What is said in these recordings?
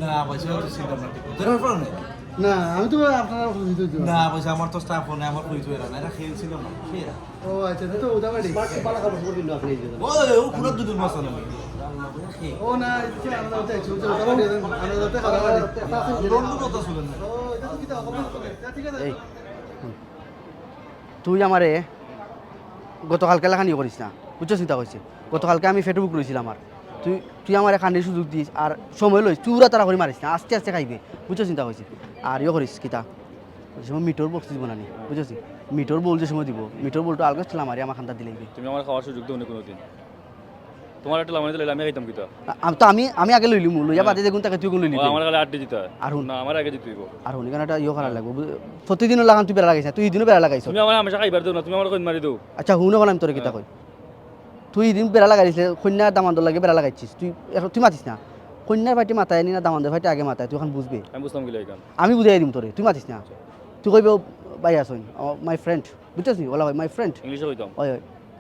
না পয়সা তো ছিলাম না ধরার পর না আমি তো আপনারা না পয়সা আমার তো স্টাফ ফোনে আমার পরিচয় এরা না এরা খেলছিল না খেরা ও আচ্ছা তো ওটা বাড়ি পালা খাবার পর দিন আপনি ও পুরো দুদিন মাস না ও না ইচ্ছে আমরা ওটা ইচ্ছে ওটা বাড়ি আমরা ওটা খারাপ বাড়ি বন্ধু কথা শুনেন না ও এটা তো কি দাও ঠিক আছে এই তুই আমারে গতকালকে লেখানি করিস না বুঝছো চিন্তা করছি গতকালকে আমি ফেসবুক রয়েছিলাম আমার তুই আমার খানির সুযোগ দিস আর সময় লইস চুরা তারা করে মারিস না আস্তে আস্তে খাইবে বুঝছো চিন্তা করছি আর ইয়ে করিস কিতা সময় মিটর বক্স দিব না নি বুঝেছি মিটর বল যে সময় দিব মিটর বলটা আলগা ছিলাম আর আমার খান্তা দিলেই তুমি আমার খাওয়ার সুযোগ দাও না কোনোদিন তোমার একটা লামানি দিলে আমি খাইতাম কিতা আমি আগে লইলি লইয়া বাদে দেখুন তাকে তুই কোন লইলি আমার কাছে আড্ডি দিতে হয় আর হুন না আমার আগে দিতে হইব আর হুন এখানে একটা ইয়ে করা লাগবে প্রতিদিনও লাগান তুই বেড়া লাগাইছ তুই দিনও বেড়া লাগাইছ তুমি আমার হামেশা খাইবার দাও না তুমি আমার কই মারি দাও আচ্ছা হুনও বল আমি তোর কিতা কই তুই দিন বেড়া লাগাইছিস কন্যার দামান্দর লাগে বেড়া লাগাইছিস তুই মাতিস না কন্যার ভাইটি মাথায় নি না দামান্দর ভাইটি আগে মাথায় তুই এখন বুঝবি আমি বুঝতাম কি লাগান আমি বুঝাই দিম তোরে তুই মাতিস না তুই কইবে ভাই আসুন মাই ফ্রেন্ড বুঝছিস নি ওলা ভাই মাই ফ্রেন্ড ইংলিশে কইতাম ওই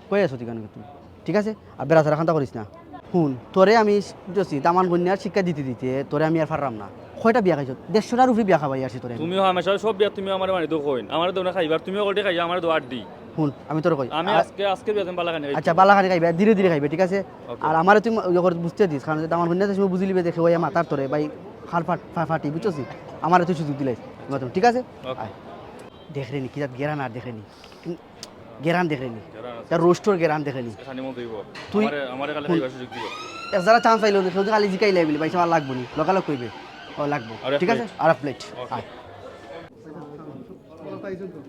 কই আছো তুই কেন তুই ঠিক আছে আর বেড়া ছাড়া খান্তা করিস না শুন তোরে আমি বুঝছি দামান কন্যার শিক্ষা দিতে তোরে আমি আর পারলাম না কয়টা বিয়া খাইছ 150টার উপরে বিয়া খাবাই আসি তোরে তুমিও হামেশা সব বিয়া তুমি আমার মারি দাও কইন আমার দাও না খাইবার তুমিও কইতে খাইয়া আমার দাও আড্ডি শুন আমি তোর কই আমি আজকে বিয়া তুমি বালাখানি আচ্ছা বালাখানি খাইবে ধীরে ধীরে খাইবে ঠিক আছে আর আমারে তুই বুঝতে দিস কারণ দামান কন্যা তুমি বুঝি লিবে দেখে ওই মাতার তোরে ভাই খাল ফাটি বুঝছিস আমারে তুই সুযোগ দিলাইস ঠিক আছে দেখরেনি কি গেরান আর দেখরেনি গেরান দেখরেনি তার রোস্টর গেরান দেখরেনি খানি মন দেব তুই আমার কাছে খাইবার সুযোগ দিও যারা চান্স পাইলো দেখো খালি জিকাই লাইবলি ভাই আমার লাগবো নি লোকাল কইবে ও লাগবো ঠিক আছে আর প্লেট আয় পাইছো তো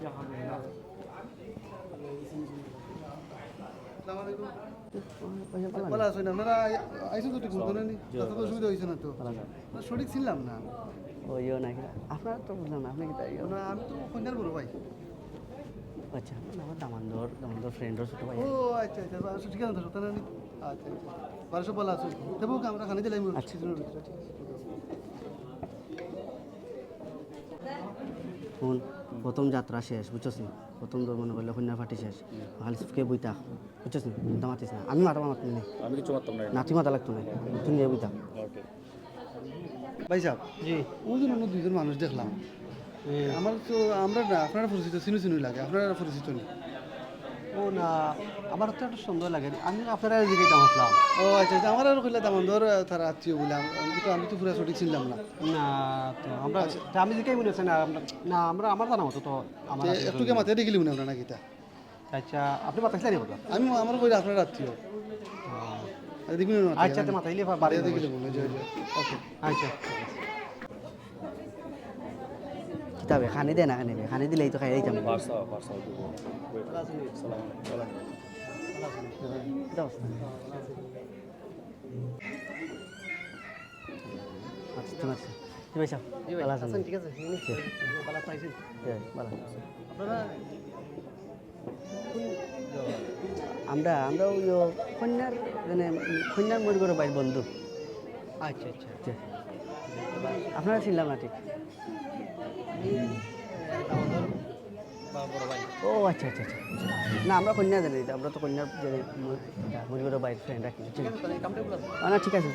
ভালো আছো না আপনারা আইসো তো ঠিক মতো না তো সুবিধা হয়েছে না তো সঠিক ছিলাম না ওইও নাকি আপনার তো বুঝলাম না আপনি কি তাই না আমি তো কন্যার বড় ভাই আচ্ছা আমার দামান্দর ফ্রেন্ডর ছোট ভাই ও আচ্ছা আচ্ছা আচ্ছা ঠিক আছে তো সত্য না আচ্ছা আচ্ছা বারোশো ভালো আছো দেবো আমরা খানে দিলাম আচ্ছা শুন প্রথম যাত্রা শেষ বুঝছস প্রথম তোর মনে করলে কন্যা ফাটি শেষ খালি কে বইতা বুঝছস দাম মাতিস না আমি মাথা মারতাম না আমি কিছু মারতাম না নাতি মাথা লাগতো না তুই নিয়ে বইতা ওকে ভাই সাহেব জি ওই জন্য দুইজন মানুষ দেখলাম আমার তো আমরা না আপনারা পরিচিত চিনুই লাগে আপনারা পরিচিত নেই ও না আমার তো একটা সুন্দর লাগে আমি আপনারা এদিকে দাম আসলাম ও আচ্ছা আচ্ছা আমার আর কইলে তেমন ধর তারা আত্মীয় বলে আমি তো পুরো সঠিক চিনলাম না না তো আমরা আমি দিকেই মনে হচ্ছে না না আমরা আমার জানা মতো তো আমার একটু কে মাথায় দেখিলি মনে আপনার নাকি তা আচ্ছা আপনি বাতাসলেন না কথা আমি আমার কইলে আপনার আত্মীয় দেখবি আচ্ছা তো মাথাইলে বাড়ি দেখিলে মনে জয় জয় ওকে আচ্ছা কিতাবে খানি দে না নেবে খানি দিলেই তো খাই দিতাম পারসা সালাম দাও আচ্ছা ঠিক আছে কি ভাই সাহেব ভালো আছেন ঠিক আছে ভালো পাইছেন ভালো আপনারা আমরা ওই কন্যার মরিগর ভাই বন্ধু আচ্ছা আচ্ছা আপনারা ছিলাম না ঠিক ও আচ্ছা আচ্ছা আচ্ছা না আমরা কন্যা জানি আমরা তো কন্যার জানি মরিগর ভাইয়ের ফ্রেন্ড রাখি না ঠিক আছে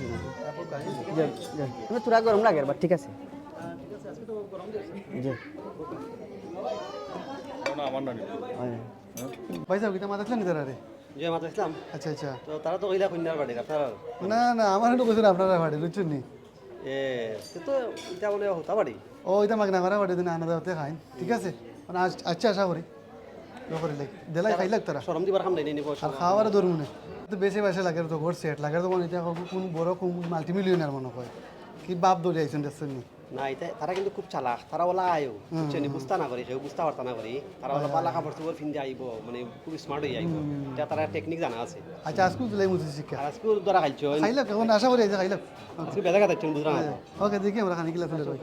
তুমি তোরা গরম লাগে বাট ঠিক আছে জি না আমার না ভাই সাহেব কিতা মাথায় না তারা রে যে মাত্র ইসলাম আচ্ছা আচ্ছা তো তারা তো কইলা কন্যার বাড়ি আপনারা না না আমার একটু কইছেন আপনারা বাড়ি বুঝছেন নি এ তো এটা বলে হতা বাড়ি ও এটা মাগনা করা বাড়ি দিন আনা দাওতে খাইন ঠিক আছে মানে আচ্ছা আশা করি করে লাগ দেলাই খাই লাগ তারা শরম দিবার কাম নাই নিব আর খাওয়ার ধরুন না তো বেশি বেশি লাগে তো ঘর সেট লাগে তো মনে এটা কোন বড় কোন মাল্টি মিলিয়নার মনে হয় কি বাপ দৌড়ে আইছেন দেখছেন নি না এটা তারা কিন্তু খুব চালাক তারা বলা আয়ো বুঝছেন বুঝতা না করি কেউ বুঝতে পারতা না করি তারা বলা পালা কাপড় চোপড় ফিন্দে আইব মানে খুব স্মার্ট হয়ে আইব এটা তারা টেকনিক জানা আছে আচ্ছা আজকে দিলাই মুছে শিক্ষা আর আজকে দ্বারা খাইছো খাইলাম এখন আশা করি আইছে খাইলাম আজকে বেদা কথা বুঝরা না ওকে দেখি আমরা খানি কিলা ফেলে রই